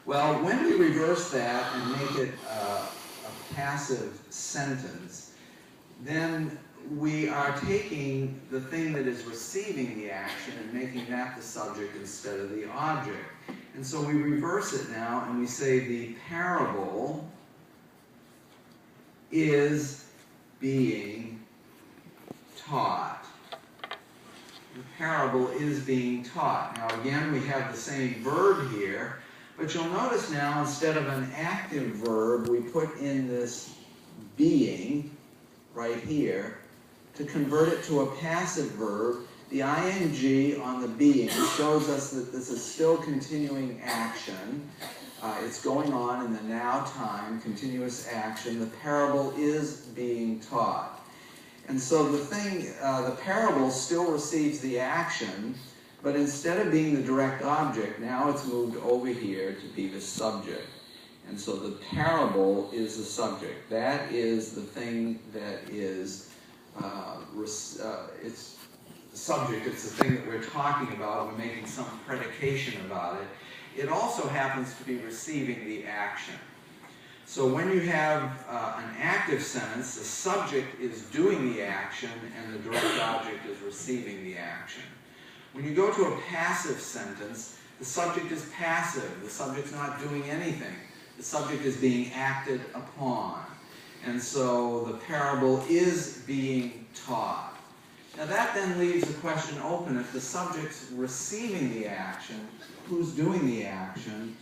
Well, when we reverse that and make it a passive sentence, then we are taking the thing that is receiving the action and making that the subject instead of the object. And so we reverse it now and we say the parable is being taught. The parable is being taught. Now again, we have the same verb here, but you'll notice now instead of an active verb, we put in this being right here to convert it to a passive verb. The ing on the being shows us that this is still continuing action. It's going on in the now time, continuous action. The parable is being taught. And so the parable still receives the action, but instead of being the direct object, now it's moved over here to be the subject. And so the parable is the subject. That is the thing that is, it's the subject, it's the thing that we're talking about, we're making some predication about it. It also happens to be receiving the action. So when you have an active sentence, the subject is doing the action and the direct object is receiving the action. When you go to a passive sentence, the subject is passive. The subject's not doing anything. The subject is being acted upon. And so the parable is being taught. Now that then leaves the question open. If the subject's receiving the action, who's doing the action?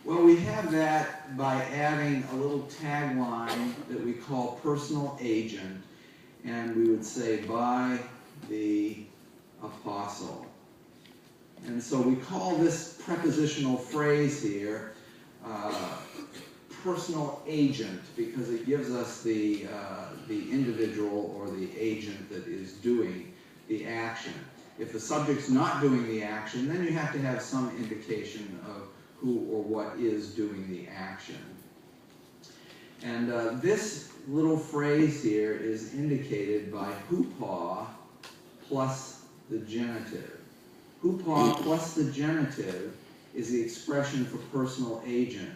Well, we have that by adding a little tagline that we call personal agent, and we would say by the apostle. And so we call this prepositional phrase here personal agent because it gives us the individual or the agent that is doing the action. If the subject's not doing the action, then you have to have some indication of who or what is doing the action. And this little phrase here is indicated by hoopah plus the genitive. Hoopah plus the genitive is the expression for personal agent.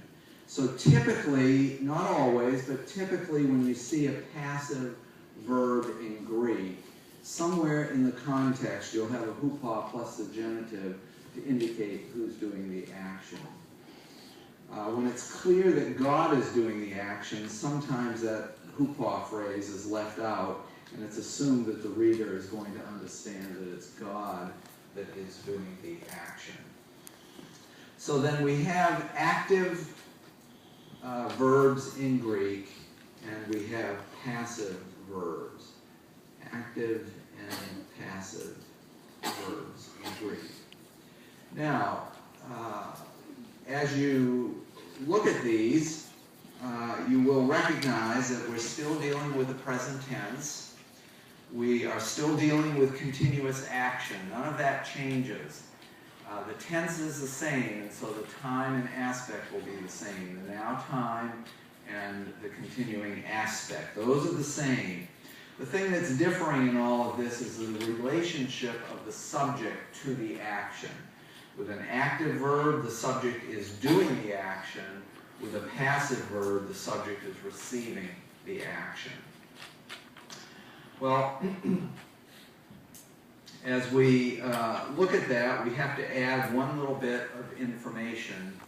So typically, not always, but typically when you see a passive verb in Greek, somewhere in the context you'll have a hoopah plus the genitive to indicate who's doing the action. When it's clear that God is doing the action, sometimes that hoopah phrase is left out, and it's assumed that the reader is going to understand that it's God that is doing the action. So then we have active verbs in Greek, and we have passive verbs. Active and passive verbs in Greek. Now, as you look at these, you will recognize that we're still dealing with the present tense. We are still dealing with continuous action. None of that changes. The tense is the same, and so the time and aspect will be the same. The now time and the continuing aspect. Those are the same. The thing that's differing in all of this is the relationship of the subject to the action. With an active verb, the subject is doing the action. With a passive verb, the subject is receiving the action. Well, as we look at that, we have to add one little bit of information.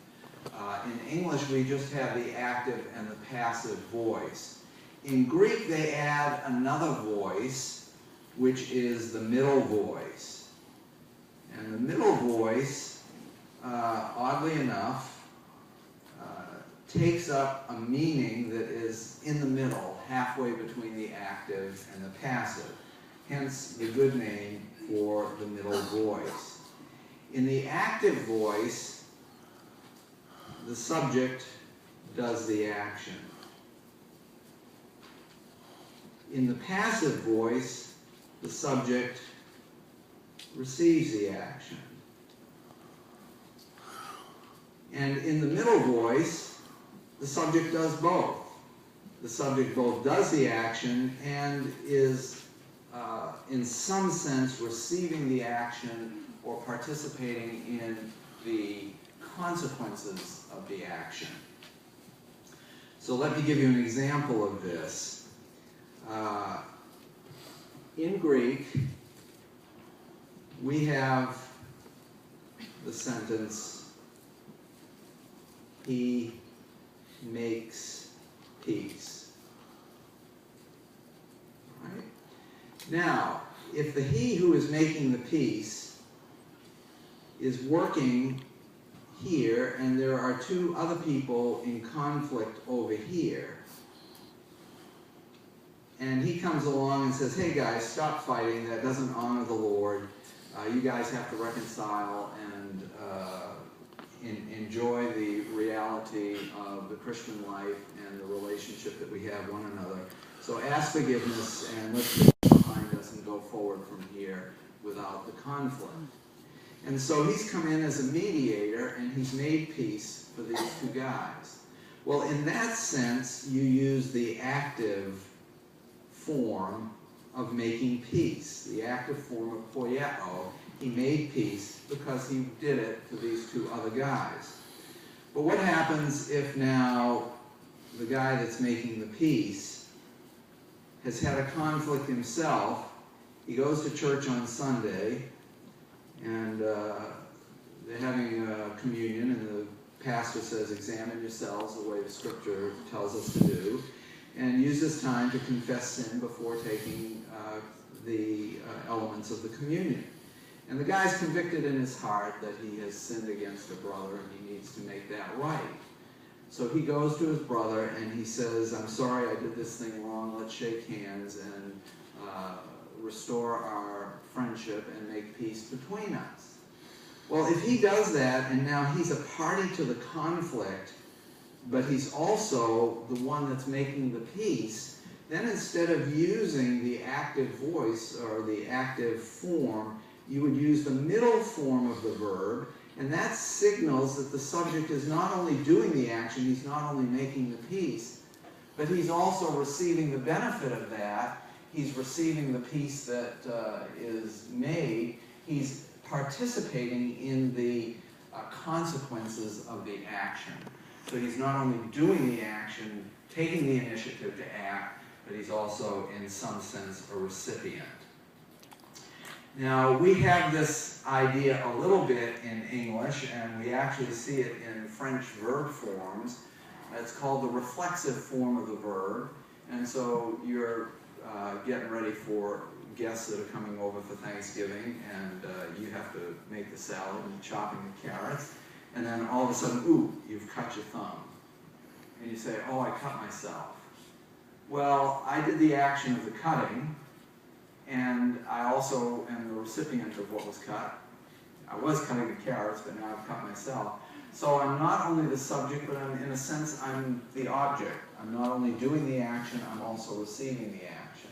In English, we just have the active and the passive voice. In Greek, they add another voice, which is the middle voice. And the middle voice, oddly enough, takes up a meaning that is in the middle, halfway between the active and the passive. Hence, the good name for the middle voice. In the active voice, the subject does the action. In the passive voice, the subject receives the action. And in the middle voice, the subject does both. The subject both does the action and is, in some sense, receiving the action or participating in the consequences of the action. So let me give you an example of this. In Greek, we have the sentence, he makes peace. Right? Now, if the he who is making the peace is working here and there are two other people in conflict over here, and he comes along and says, hey guys, stop fighting, that doesn't honor the Lord, you guys have to reconcile and enjoy the reality of the Christian life and the relationship that we have one another. So ask forgiveness and let's get it behind us and go forward from here without the conflict. And so he's come in as a mediator and he's made peace for these two guys. Well, in that sense, you use the active form of making peace, the active form of poieo. He made peace because he did it to these two other guys. But what happens if now the guy that's making the peace has had a conflict himself? He goes to church on Sunday, and they're having communion, and the pastor says, examine yourselves the way the scripture tells us to do, and use this time to confess sin before taking the elements of the communion. And the guy's convicted in his heart that he has sinned against a brother and he needs to make that right. So he goes to his brother and he says, I'm sorry I did this thing wrong, let's shake hands and restore our friendship and make peace between us. Well, if he does that and now he's a party to the conflict, but he's also the one that's making the peace, then instead of using the active voice or the active form, you would use the middle form of the verb, and that signals that the subject is not only doing the action, he's not only making the peace, but he's also receiving the benefit of that. He's receiving the peace that is made. He's participating in the consequences of the action. So he's not only doing the action, taking the initiative to act, but he's also, in some sense, a recipient. Now, we have this idea a little bit in English, and we actually see it in French verb forms. It's called the reflexive form of the verb. And so you're getting ready for guests that are coming over for Thanksgiving, and you have to make the salad and chopping the carrots. And then all of a sudden, ooh, you've cut your thumb. And you say, oh, I cut myself. Well, I did the action of the cutting, and I also am the recipient of what was cut. I was cutting the carrots, but now I've cut myself. So I'm not only the subject, but I'm, in a sense, I'm the object. I'm not only doing the action, I'm also receiving the action.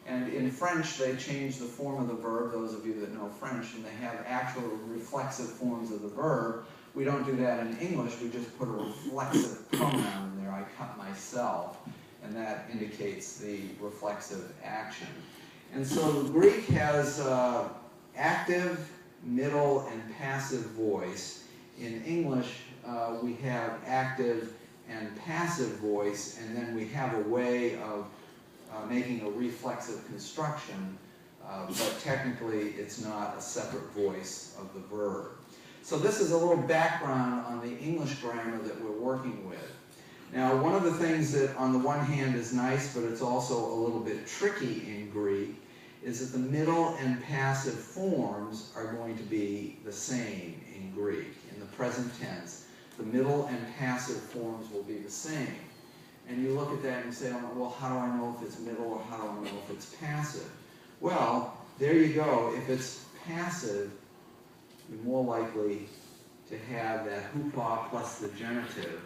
And in French, they change the form of the verb, those of you that know French, and they have actual reflexive forms of the verb. We don't do that in English, we just put a reflexive pronoun in there, I cut myself, and that indicates the reflexive action. And so the Greek has active, middle, and passive voice. In English, we have active and passive voice, and then we have a way of making a reflexive construction, but technically it's not a separate voice of the verb. So this is a little background on the English grammar that we're working with. Now, one of the things that on the one hand is nice, but it's also a little bit tricky in Greek, is that the middle and passive forms are going to be the same in Greek. In the present tense, the middle and passive forms will be the same. And you look at that and you say, oh, well, how do I know if it's middle or how do I know if it's passive? Well, there you go. If it's passive, you're more likely to have that hoopla plus the genitive,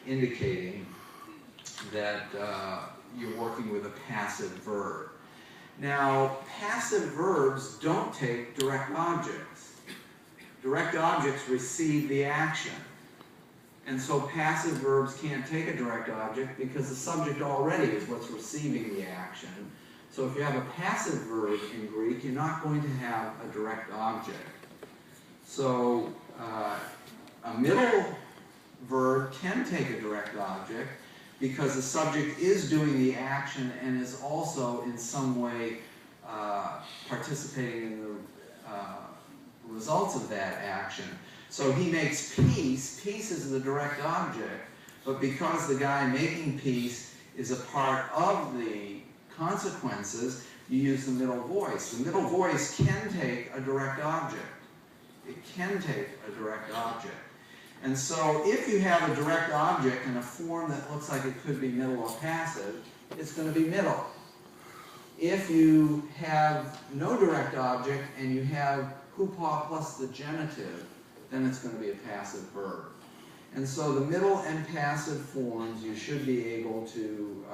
indicating that you're working with a passive verb. Now, passive verbs don't take direct objects. Direct objects receive the action. And so passive verbs can't take a direct object because the subject already is what's receiving the action. So if you have a passive verb in Greek, you're not going to have a direct object. So A middle verb can take a direct object because the subject is doing the action and is also in some way participating in the results of that action. So he makes peace. Peace is the direct object, but because the guy making peace is a part of the consequences, you use the middle voice. The middle voice can take a direct object. It can take a direct object. And so if you have a direct object in a form that looks like it could be middle or passive, it's going to be middle. If you have no direct object and you have hoo-paw plus the genitive, then it's going to be a passive verb. And so the middle and passive forms you should be able to